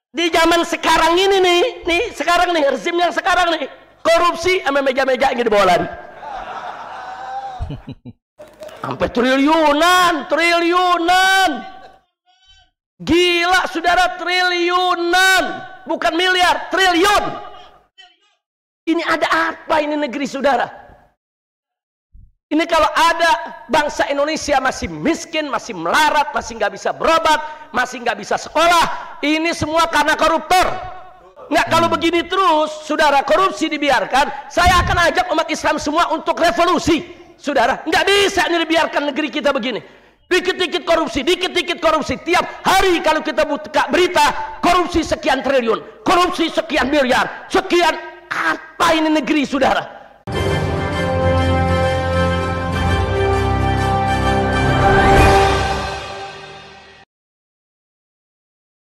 Di zaman sekarang ini nih sekarang nih, rezim yang sekarang nih, korupsi sama meja-meja yang dibawa lari. Sampai triliunan. Gila saudara, triliunan. Bukan miliar, triliun. Ini ada apa ini negeri saudara? Ini kalau ada bangsa Indonesia masih miskin, masih melarat, masih nggak bisa berobat, masih nggak bisa sekolah, ini semua karena koruptor. Nggak, kalau begini terus, saudara, korupsi dibiarkan, saya akan ajak umat Islam semua untuk revolusi. Saudara, nggak bisa ini dibiarkan negeri kita begini. Dikit-dikit korupsi, tiap hari kalau kita buka berita, korupsi sekian triliun, korupsi sekian miliar, sekian, apa ini negeri saudara?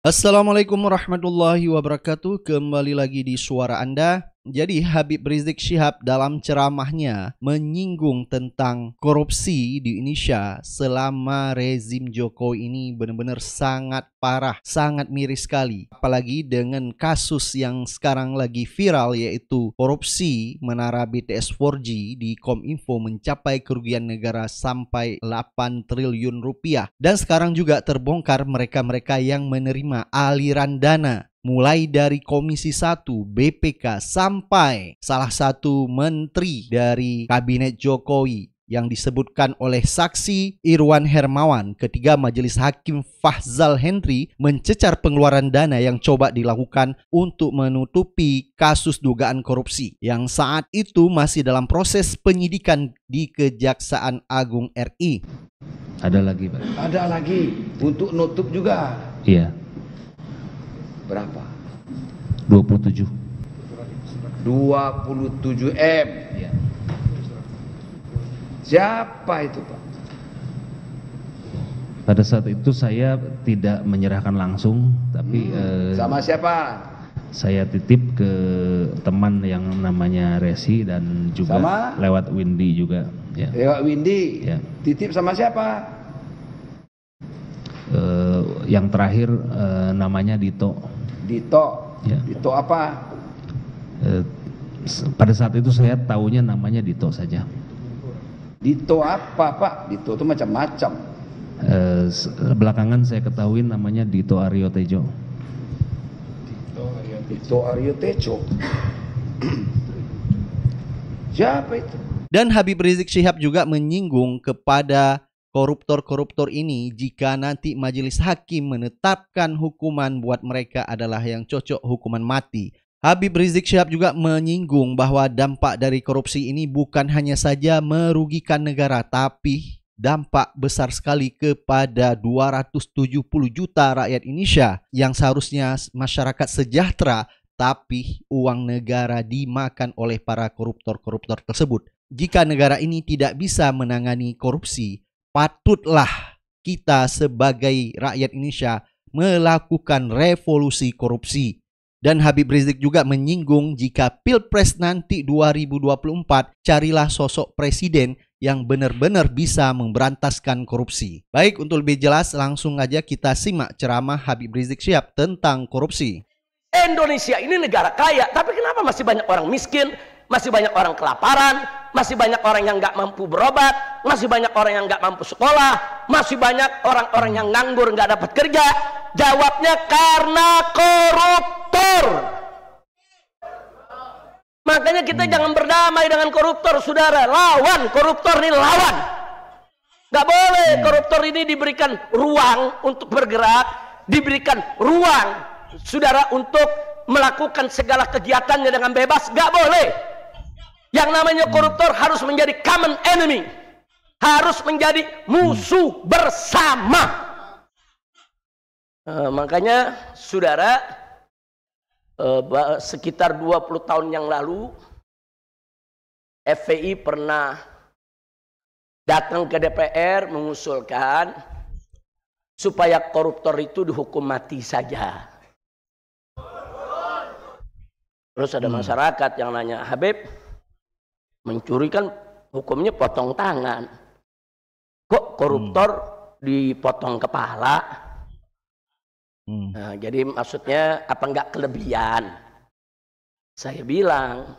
Assalamualaikum warahmatullahi wabarakatuh. Kembali lagi di suara Anda. Jadi Habib Rizik Syihab dalam ceramahnya menyinggung tentang korupsi di Indonesia selama rezim Jokowi ini benar-benar sangat parah, sangat miris sekali. Apalagi dengan kasus yang sekarang lagi viral, yaitu korupsi menara BTS 4G di Kominfo mencapai kerugian negara sampai 8 triliun rupiah. Dan sekarang juga terbongkar mereka-mereka yang menerima aliran dana, mulai dari Komisi 1, BPK, sampai salah satu menteri dari Kabinet Jokowi yang disebutkan oleh saksi Irwan Hermawan ketika Majelis Hakim Fahzal Henry mencecar pengeluaran dana yang coba dilakukan untuk menutupi kasus dugaan korupsi yang saat itu masih dalam proses penyidikan di Kejaksaan Agung RI. Ada lagi, Pak? Ada lagi untuk nutup juga. Iya. Berapa? 27. 27 M. Iya. Siapa itu, Pak? Pada saat itu saya tidak menyerahkan langsung, tapi sama siapa? saya titip ke teman yang namanya Resi dan juga Sama? lewat Windy juga. Ya. Lewat Windy. Ya. Titip sama siapa? Yang terakhir namanya Dito. Dito. Ya. Dito apa? Pada saat itu saya taunya namanya Dito saja. Dito apa, Pak? Dito itu macam-macam. Belakangan saya ketahui namanya Dito Aryo Tejo. Dito Aryo Tejo. Siapa itu? Dan Habib Rizik Syihab juga menyinggung kepada koruptor-koruptor ini jika nanti majelis hakim menetapkan hukuman buat mereka adalah yang cocok hukuman mati. Habib Rizik Syihab juga menyinggung bahwa dampak dari korupsi ini bukan hanya saja merugikan negara, tapi dampak besar sekali kepada 270 juta rakyat Indonesia yang seharusnya masyarakat sejahtera, tapi uang negara dimakan oleh para koruptor-koruptor tersebut. Jika negara ini tidak bisa menangani korupsi, patutlah kita sebagai rakyat Indonesia melakukan revolusi korupsi. Dan Habib Rizik juga menyinggung jika Pilpres nanti 2024, carilah sosok presiden yang benar-benar bisa memberantaskan korupsi. Baik, untuk lebih jelas langsung aja kita simak ceramah Habib Rizik Syihab tentang korupsi. Indonesia ini negara kaya, tapi kenapa masih banyak orang miskin, masih banyak orang kelaparan, masih banyak orang yang nggak mampu berobat, masih banyak orang yang nggak mampu sekolah, masih banyak orang-orang yang nganggur nggak dapat kerja? Jawabnya karena koruptor. Makanya kita jangan berdamai dengan koruptor, saudara. Lawan koruptor ini, lawan. Nggak boleh koruptor ini diberikan ruang untuk bergerak, diberikan ruang, saudara, untuk melakukan segala kegiatannya dengan bebas. Nggak boleh. Yang namanya koruptor harus menjadi common enemy, harus menjadi musuh bersama. Makanya saudara, sekitar 20 tahun yang lalu FPI pernah datang ke DPR mengusulkan supaya koruptor itu dihukum mati saja. Terus ada masyarakat yang nanya, Habib, mencuri kan hukumnya potong tangan, kok koruptor dipotong kepala? Nah, jadi maksudnya apa enggak kelebihan? Saya bilang,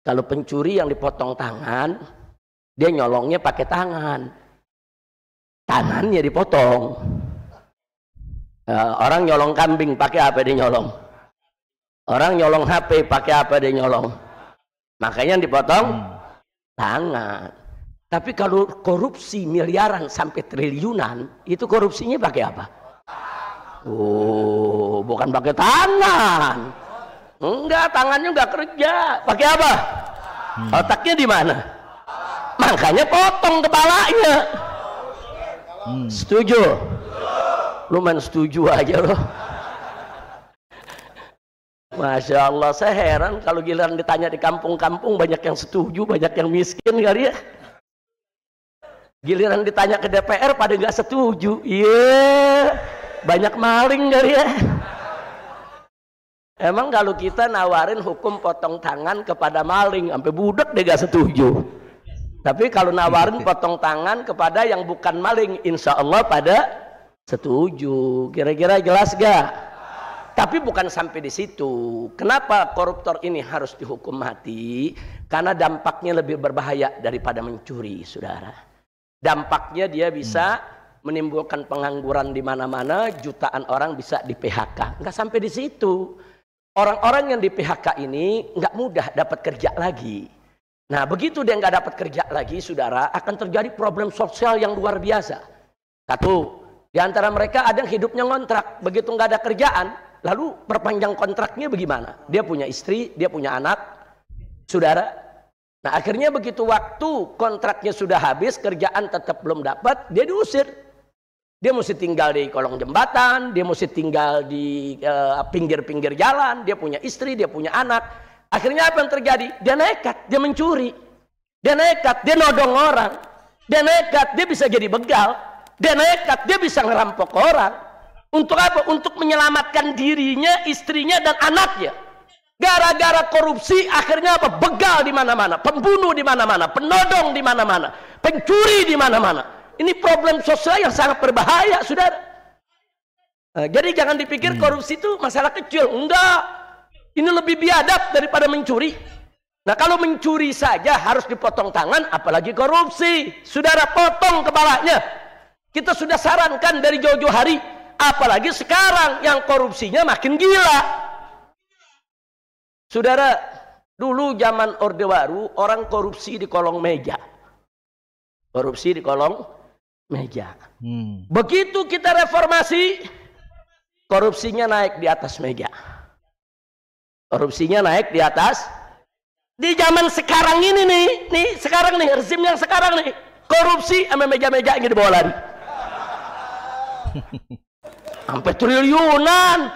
kalau pencuri yang dipotong tangan, dia nyolongnya pakai tangan. Tangannya dipotong. Orang nyolong kambing pakai apa dia nyolong? Orang nyolong HP pakai apa dia nyolong? Makanya yang dipotong tangan. Tapi kalau korupsi miliaran sampai triliunan, itu korupsinya pakai apa? Oh, bukan pakai tangan. Enggak, tangannya enggak kerja. Pakai apa? Otaknya di mana? Makanya potong kepalanya. Setuju? Lu main setuju aja loh. Masya Allah, saya heran kalau giliran ditanya di kampung-kampung banyak yang setuju, banyak yang miskin kali ya. Giliran ditanya ke DPR pada nggak setuju. Iya, banyak maling kali ya. Emang kalau kita nawarin hukum potong tangan kepada maling, sampai budak dia nggak setuju. Tapi kalau nawarin potong tangan kepada yang bukan maling, insya Allah pada setuju. Kira-kira jelas gak? Tapi bukan sampai di situ. Kenapa koruptor ini harus dihukum mati? Karena dampaknya lebih berbahaya daripada mencuri, saudara. Dampaknya dia bisa menimbulkan pengangguran di mana-mana, jutaan orang bisa di PHK. Nggak sampai di situ. Orang-orang yang di PHK ini nggak mudah dapat kerja lagi. Nah, begitu dia nggak dapat kerja lagi, saudara, akan terjadi problem sosial yang luar biasa. Satu, di antara mereka ada yang hidupnya ngontrak. Begitu nggak ada kerjaan, lalu perpanjang kontraknya bagaimana? Dia punya istri, dia punya anak, saudara. Nah, akhirnya begitu waktu kontraknya sudah habis, kerjaan tetap belum dapat, dia diusir. Dia mesti tinggal di kolong jembatan, dia mesti tinggal di pinggir-pinggir jalan, dia punya istri, dia punya anak. Akhirnya apa yang terjadi? Dia nekat, dia mencuri. Dia nekat, dia nodong orang. Dia nekat, dia bisa jadi begal. Dia nekat, dia bisa ngerampok orang. Untuk apa? Untuk menyelamatkan dirinya, istrinya, dan anaknya. Gara-gara korupsi, akhirnya apa? Begal di mana-mana, pembunuh di mana-mana, penodong di mana-mana, pencuri di mana-mana. Ini problem sosial yang sangat berbahaya, saudara. Jadi jangan dipikir korupsi itu masalah kecil. Enggak. Ini lebih biadab daripada mencuri. Nah, kalau mencuri saja harus dipotong tangan, apalagi korupsi. Saudara, potong kepalanya. Kita sudah sarankan dari jauh-jauh hari. Apalagi sekarang yang korupsinya makin gila. Saudara, dulu zaman Orde Baru, orang korupsi di kolong meja. Korupsi di kolong meja. Begitu kita reformasi, korupsinya naik di atas meja. Korupsinya naik di atas. Di zaman sekarang ini nih sekarang nih, rezim yang sekarang nih, korupsi sama meja-meja ini dibawa lari. Sampai triliunan.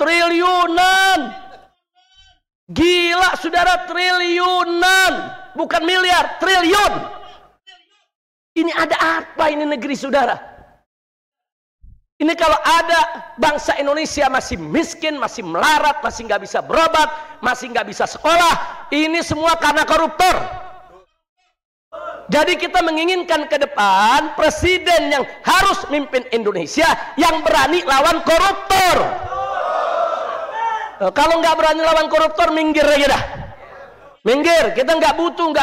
Gila, saudara, triliunan. Bukan miliar, triliun. Ini ada apa ini negeri, saudara? Ini kalau ada bangsa Indonesia masih miskin, masih melarat, masih nggak bisa berobat, masih nggak bisa sekolah, ini semua karena koruptor. Jadi kita menginginkan ke depan presiden yang harus mimpin Indonesia yang berani lawan koruptor. Kalau nggak berani lawan koruptor, minggir aja dah. Minggir. Kita nggak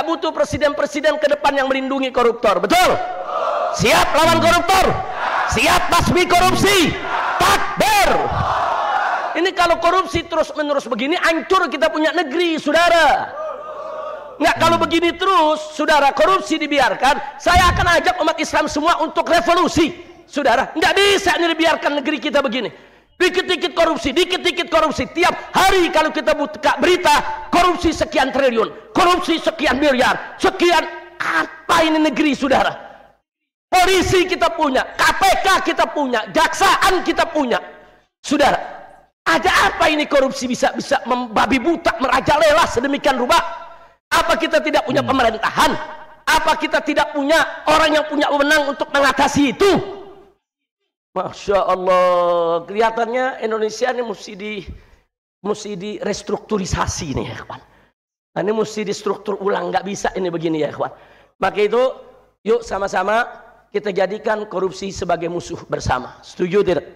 butuh presiden-presiden ke depan yang melindungi koruptor. Betul? Siap lawan koruptor? Siap basmi korupsi? Takbir. Ini kalau korupsi terus-menerus begini, hancur kita punya negeri, saudara. Nggak, kalau begini terus, saudara, korupsi dibiarkan, saya akan ajak umat Islam semua untuk revolusi, saudara. Nggak bisa ini dibiarkan negeri kita begini. Dikit-dikit korupsi, tiap hari kalau kita buka berita, korupsi sekian triliun, korupsi sekian miliar, sekian. Apa ini negeri, saudara? Polisi kita punya, KPK kita punya, jaksaan kita punya, saudara. Ada apa ini korupsi bisa membabi buta, merajalela sedemikian rupa? Apa kita tidak punya pemerintahan? Apa kita tidak punya orang yang punya wewenang untuk mengatasi itu? Masya Allah, kelihatannya Indonesia ini mesti direstrukturisasi nih ya kawan. Ini mesti distruktur ulang, nggak bisa ini begini ya kawan. Maka itu, yuk sama-sama kita jadikan korupsi sebagai musuh bersama. Setuju tidak?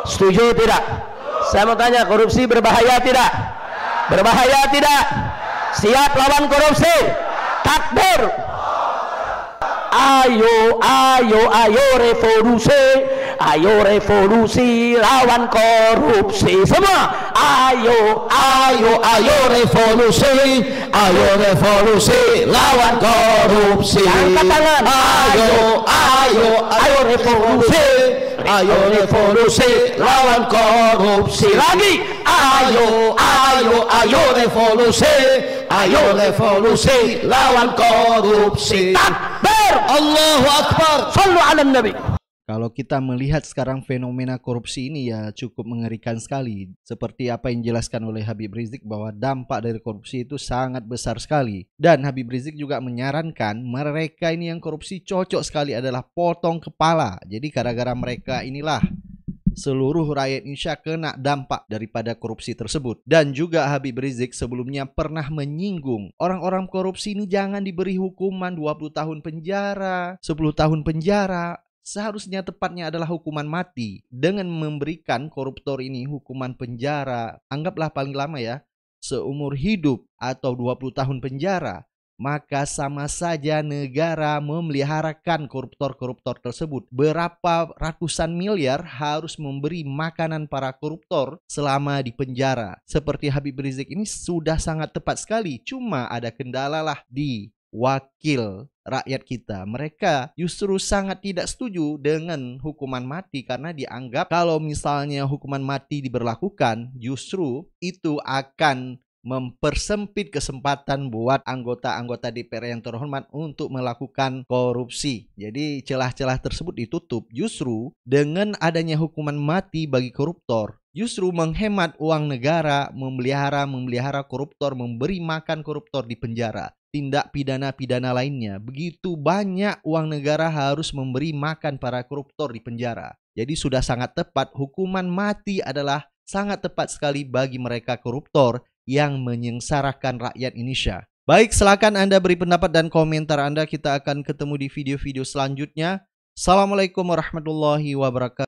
Setuju tidak? Saya mau tanya, korupsi berbahaya tidak? Berbahaya tidak? Siap lawan korupsi? Takbir. Ayo, ayo, ayo revolusi. Ayo revolusi lawan korupsi. Semua. Ayo, ayo, ayo revolusi. Ayo revolusi lawan korupsi. Angkat tangan. Ayo, ayo, ayo revolusi. Ayo revolusi lawan korupsi. Lagi. Ayo, ayo, ayo revolusi. Ayo revolusi lawan korupsi. Takbir. Allahu Akbar. Sallu ala Nabi. Kalau kita melihat sekarang fenomena korupsi ini ya cukup mengerikan sekali. Seperti apa yang dijelaskan oleh Habib Rizik bahwa dampak dari korupsi itu sangat besar sekali. Dan Habib Rizik juga menyarankan mereka ini yang korupsi cocok sekali adalah potong kepala. Jadi gara-gara mereka inilah seluruh rakyat Indonesia kena dampak daripada korupsi tersebut. Dan juga Habib Rizik sebelumnya pernah menyinggung orang-orang korupsi ini jangan diberi hukuman 20 tahun penjara, 10 tahun penjara. Seharusnya tepatnya adalah hukuman mati. Dengan memberikan koruptor ini hukuman penjara, anggaplah paling lama ya, seumur hidup atau 20 tahun penjara, maka sama saja negara memeliharakan koruptor-koruptor tersebut. Berapa ratusan miliar harus memberi makanan para koruptor selama di penjara. Seperti Habib Rizik ini sudah sangat tepat sekali. Cuma ada kendala lah di wakil rakyat kita. Mereka justru sangat tidak setuju dengan hukuman mati karena dianggap kalau misalnya hukuman mati diberlakukan justru itu akan mempersempit kesempatan buat anggota-anggota DPR yang terhormat untuk melakukan korupsi. Jadi celah-celah tersebut ditutup. Justru dengan adanya hukuman mati bagi koruptor justru menghemat uang negara, memelihara koruptor, memberi makan koruptor di penjara. Tindak pidana-pidana lainnya. Begitu banyak uang negara harus memberi makan para koruptor di penjara. Jadi sudah sangat tepat, hukuman mati adalah sangat tepat sekali bagi mereka koruptor yang menyengsarakan rakyat Indonesia. Baik, silakan Anda beri pendapat dan komentar Anda. Kita akan ketemu di video-video selanjutnya. Assalamualaikum warahmatullahi wabarakatuh.